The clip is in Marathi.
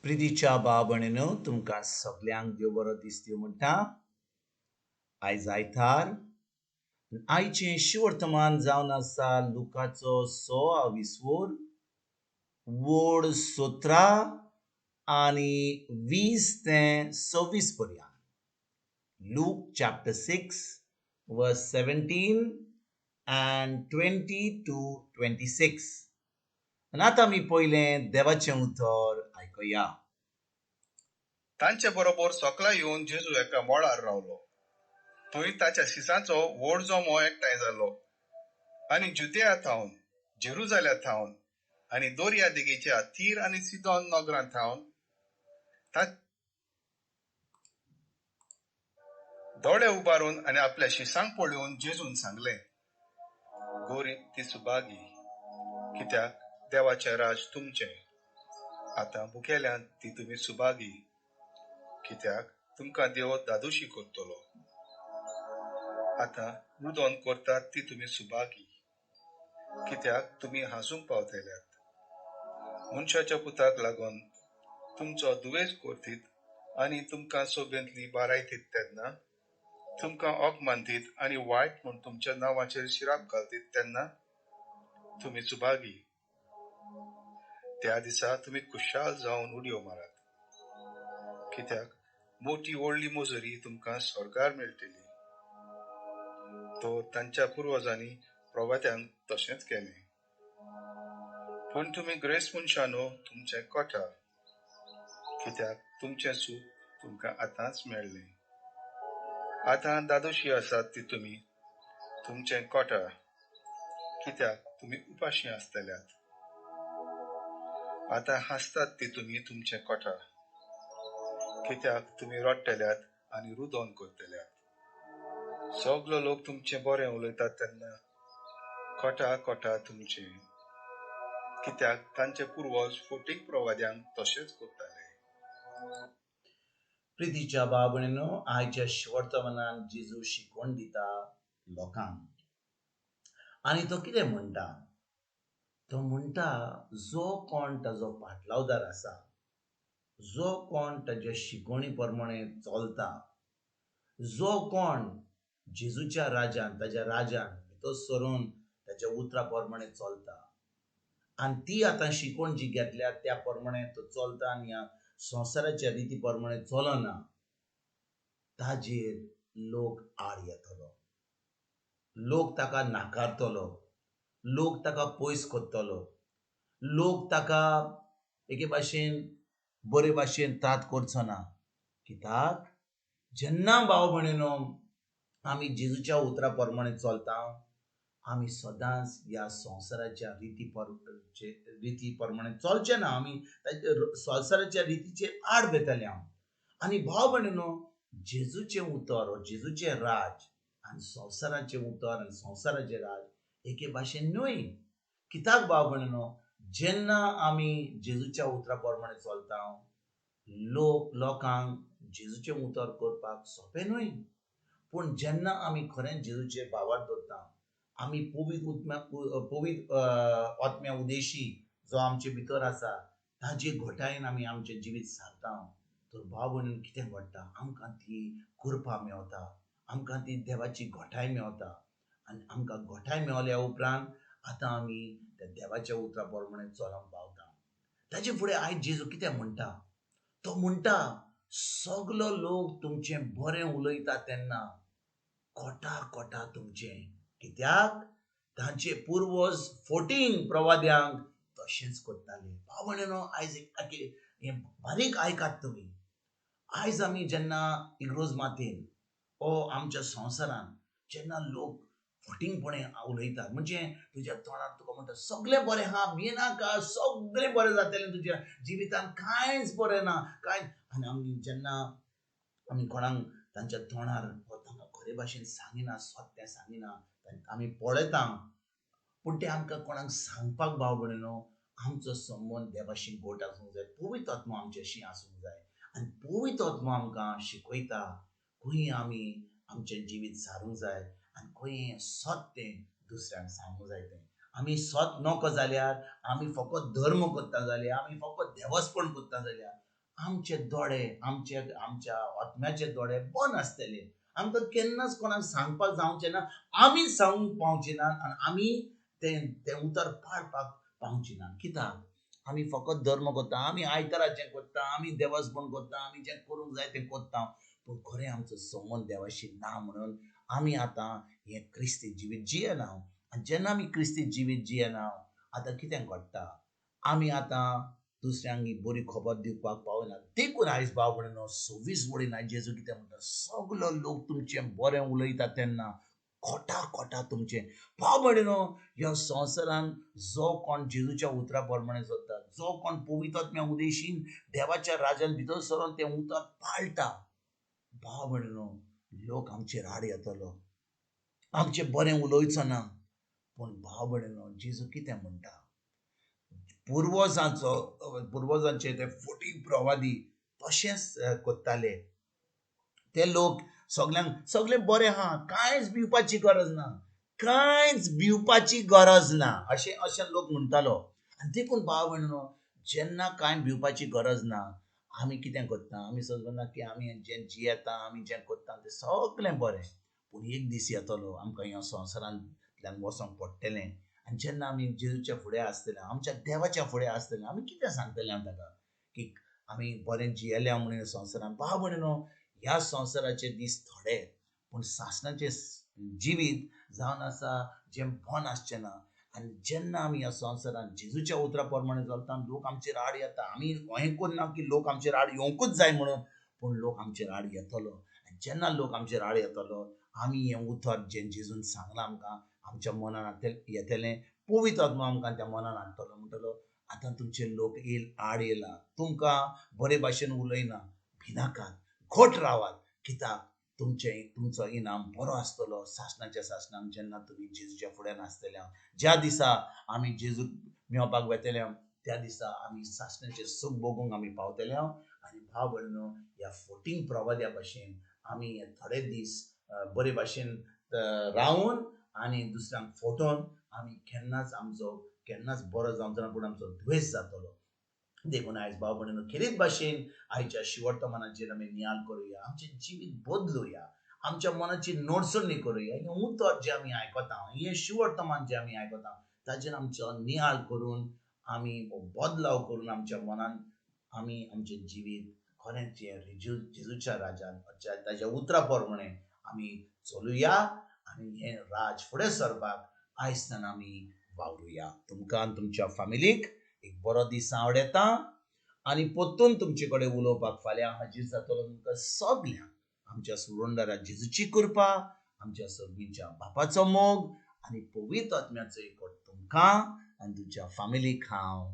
प्रितीच्या बाबणेनो तुमकां सगल्यांक देव बरो दीस दिवं म्हणटा. आयज आयतार आयचें शिवर्तमान जावन आसा लुकाचो 6 वोड 17 आनी 20 ते 26 पर्यंत. Luke chapter 6 verse 17 and 20 to 26. आनी आतां आमी पयलें देवाचें उतर आयकुया. तांचे बरोबर सोकला येवन जेजू एका मोळार रावलो. थंय ताच्या शिसाचो व्हड जोमो एकठांय जालो. आनी जुदेया थावन, जेरुजाल्या थावन आनी दोर्या देगेच्या तीर आनी सिदोन नगरां थावन दोळे उबारून आनी आपल्या शिसांक पळोवन जेजून सांगलें, गोरी ती सुभागी, कित्याक देवाचें राज तुमचें. आतां मुखेल्यांत ती तुमी सुभागी, कित्याक तुमकां देव दादोशी करतलो. आतां रुदोन करतात ती तुमी सुभागी, कित्याक तुमी हांसूंक पावतल्यात. मनशाच्या पुताक लागून तुमचो दुवेस करतीत आनी तुमकां सोबेंतली बारायतीत तेन्ना, तुमकां ओगमानतीत आनी वायट म्हूण तुमच्या नांवाचेर शिराप घालतीत तेन्ना तुमी सुभागी. त्या दिसा तुमी खुशाल जावन उडयो मारात, कित्याक मोठी व्हडली मजुरी तुमकां स्वर्गार मेळटली. तो तांच्या पुर्वजांनी प्रवाद्यांक तशेंच केलें. पूण तुमी ग्रेस मनशानो तुमचें कोठा, कित्याक तुमचें सूख तुमकां आतांच मेळ्ळें. आतां दादोशी आसात ती तुमी तुमचें कोठा, कित्याक तुमी उपाशी आसतल्यात. आतां हांसतात ती तुमी तुमचें कोठा, कित्याक तुमी रडटल्यात आनी रुदोन करतल्यात. सगलो लोक तुमचें बरें उलयतात तेन्ना कोठा कोठा तुमचें, कित्याक तांचे पुर्वज फोटीक प्रवाद्यांक तशेंच करताले. प्रितीच्या बाबणेनो, आयच्या शिवर्तमानान जेजू शिकवण दिता लोकांक. आनी तो कितें म्हणटा? तो म्हणटा, जो कोण ताजो फाटलावदार आसा, जो कोण ताच्या शिकवणी प्रमाणे चलता, जो कोण जेजूच्या राजान ताच्या राजान भितर सरून ताच्या उतरा प्रमाणे चलता आनी ती आतां शिकवण जी घेतल्या त्या प्रमाणे तो चलता आनी ह्या संवसाराच्या रिती प्रमाणे चलना, ताजेर लोक आड येतलो, लोक ताका नाकारतलो, लोक ताका पयस करतलो, लोक ताका एके भाशेन बरे भाशेन तात करचो ना. कित्याक जेन्ना भाव भयणीनो आमी जेजूच्या उतरा प्रमाणे चलता, आमी सदांच ह्या संवसाराच्या रिती प्रमाणे चलचे ना. आमी संवसाराच्या रितीचेर आड घेतले हांव. आनी भाव भयणीनो, जेजूचें उतर, जेजूचें राज आनी संवसाराचें उतर आनी संवसाराचें राज एके भाशेन न्हय. कित्याक भाव भयणीनो, जेन्ना आमी जेजूच्या उतरा प्रमाणे चलता, लोकांक जेजूचें उतर करपाक सोंपें न्हय. पूण जेन्ना आमी खरेंच जेजूचेर बावर दवरता, आमी पवित्र आत्म्या उदेशी जो आमचे भितर आसा ताजे घोटायेन आमी आमचें जिवीत सारता, तर भाव भयणीनो कितें घडटा? आमकां ती कृपा मेळटा, आमकां ती देवाची घोटाय मेळटा. आनी आमकां घोटाय मेळल्या उपरांत आतां आमी त्या देवाच्या उतरा प्रमाणे चलूंक पावता. ताचे फुडें आयज जेजू कितें म्हणटा? तो म्हणटा, सगलो लोक तुमचें बरें उलयता तेन्ना कोटा कोटा तुमचें, कित्याक तांचे पुर्वज फोटींग प्रवाद्यांक तशेंच करताले. भाव भयणीनो, आयज हें बारीक आयकात तुमी. आयज आमी जेन्ना इग्रोज मातेन ओ आमच्या संवसारान जेन्ना लोक फोटींगपणे उलयतात, म्हणजे तुज्या तोंडार तुका म्हणटा सगळें बरें आहा, भिनाका, सगळें बरें जातलें तुज्या जिवितान, कांयच बरें ना, आनी आमी जेन्ना आमी कोणाक तांच्या तोंडार तांकां खरे भाशेन सांगिना, सत्य सांगिना, आमी पळयता. पूण तें आमकां कोणाक सांगपाक भाव भयणीनो आमचो संबंद देवाशी गोट आसूंक जाय, पवित्र आत्मा आमचेशी आसूंक जाय. आनी पवित्र आत्मा आमकां शिकयता खंय आमी आमचें जिवीत सारूंक जाय आनी खंय सत्य दुसऱ्यांक सांगूंक जाय तें. आमी सत नको जाल्यार, आमी फकत धर्म करता जाल्यार, आमी फकत देवस्पण करता जाल्यार आमचे दोळे आमच्या आत्म्याचे दोळे बंद आसतले. आमकां केन्नाच कोणाक सांगपाक जावचें ना, आमी सांगूंक पावचे ना आनी आमी तें उतर पाळपाक पावचे ना. कित्याक आमी फकत धर्म करता, आमी आयताराचें करता, आमी देवाचपण करता, आमी जें करूंक जाय तें करता, पूण खरें आमचो संबंद देवाशी ना. म्हणून आमी आतां हें क्रिस्ती जिवीत जियेना. आनी जेन्ना आमी क्रिस्ती जिवीत जियेना, आतां कितें घडटा, आमी आतां दुसऱ्यांक ही बरी खबर दिवपाक पावना. देखून आयज भाव भयणीनो 26 वडीन आयज जेजू कितें म्हणटा, सगलो लोक तुमचें बरें उलयता तेन्ना खोटा तुमचें. भाव भयणीनो, ह्या संवसारान जो कोण जेजूच्या उतरा प्रमाणे जगता, जो कोण पवित्र आत्म्या उदेशीन देवाच्या राज्यान भितर सरोन तें उतर पाळटा, भाव भयणीनो, लोक आमचेर आड येतलो, आमचें बरें उलोवचो ना. पूण भाव भयणीनो, जेजू कितें म्हणटा, पुर्वजांचे ते 40 प्रवादी तशेंच कोत्ताले. ते लोक सगळे बरे आहा, कांयच भिवपाची गरज ना, कांयच भिवपाची गरज ना, अशें लोक म्हणटालो. आनी देखून भाव भयणीनो, जेन्ना कांय भिवपाची गरज ना, आमी कितें करता, आमी सगळें की आमी जें जियेता, आमी जें करता तें सगळें बरें. पूण एक दीस येतलो आमकां ह्या संवसारांतल्यान वचोंक पडटलें. आनी जेन्ना आमी जेजूच्या फुडें आसतले, आमच्या देवाच्या फुडें आसतले, आमी कितें सांगतले ताका की आमी बरें जियेल्या म्हणून संवसारान. भाव भयणीनो, ह्या संवसाराचे दीस थोडे, पूण सासणाचें जिवीत जावन आसा जें बंद आसचें ना. आनी जेन्ना आमी ह्या संवसारान जेजूच्या उतरा प्रमाणे चलता, लोक आमचेर आड येता. आमी हें करना की लोक आमचेर आड येवंकूच जाय म्हणून, पूण लोक आमचेर आड येतलो. आनी जेन्ना लोक आमचेर आड येतलो, आमी हें उतर जें जेजून सांगलां आमकां आमच्या मनान येतलें. पवित्र आत्मा आमकां त्या मनान हाडटलो, म्हणटलो आतां तुमचे लोक आड येयला, तुमकां बरे भाशेन उलयना, भिनाकात, घट रावात. कित्याक तुमचो इनाम बरो आसतलो सासणाच्या सासणाक, जेन्ना तुमी जेजूच्या फुड्यान आसतले. ज्या दिसा आमी जेजू मेळपाक वेतले, त्या दिसा आमी सासणाचें सूख भोगूंक आमी पावतले. आनी भाव भयणीनो, ह्या 14 प्रवाद्या भाशेन आमी हे थोडे दीस बरे भाशेन रावन आनी दुसऱ्यांक फटोवन आमी केन्नाच बरो जावचो ना, पूण आमचो द्वेष जातलो. देखून आयज भाव भयणीनो, खेरीत भाशेन आयच्या शिवर्तमानाचेर आमी नियाळ करुया, आमचें जिवीत बदलुया, आमच्या मनाची नडसणी करुया. हें उतर जें आमी आयकता, हें शिवर्तमान जें आमी आयकता, ताचेर आमचो नियाळ करून आमी बदलाव करून आमच्या मनान आमी आमचें जिवीत खरेंच जेजूच्या राज्यान ताच्या उतरा प्रमाणे आमी चलुया आनी हें राज फुडें सरपाक आयजसान आमी वावरुया. तुमकां आनी तुमच्या फॅमिलीक एक बरो दीस आवडेता. आनी परतून तुमचे कडेन उलोवपाक फाल्यां हाजीर जातलो. तुमकां सगल्यांक आमच्या सुरोंडारा जेजूची कृपा, आमच्या सगळींच्या बापाचो मोग आनी पवित्र आत्म्याचो एकट तुमकां आनी तुमच्या फॅमिलीक हांव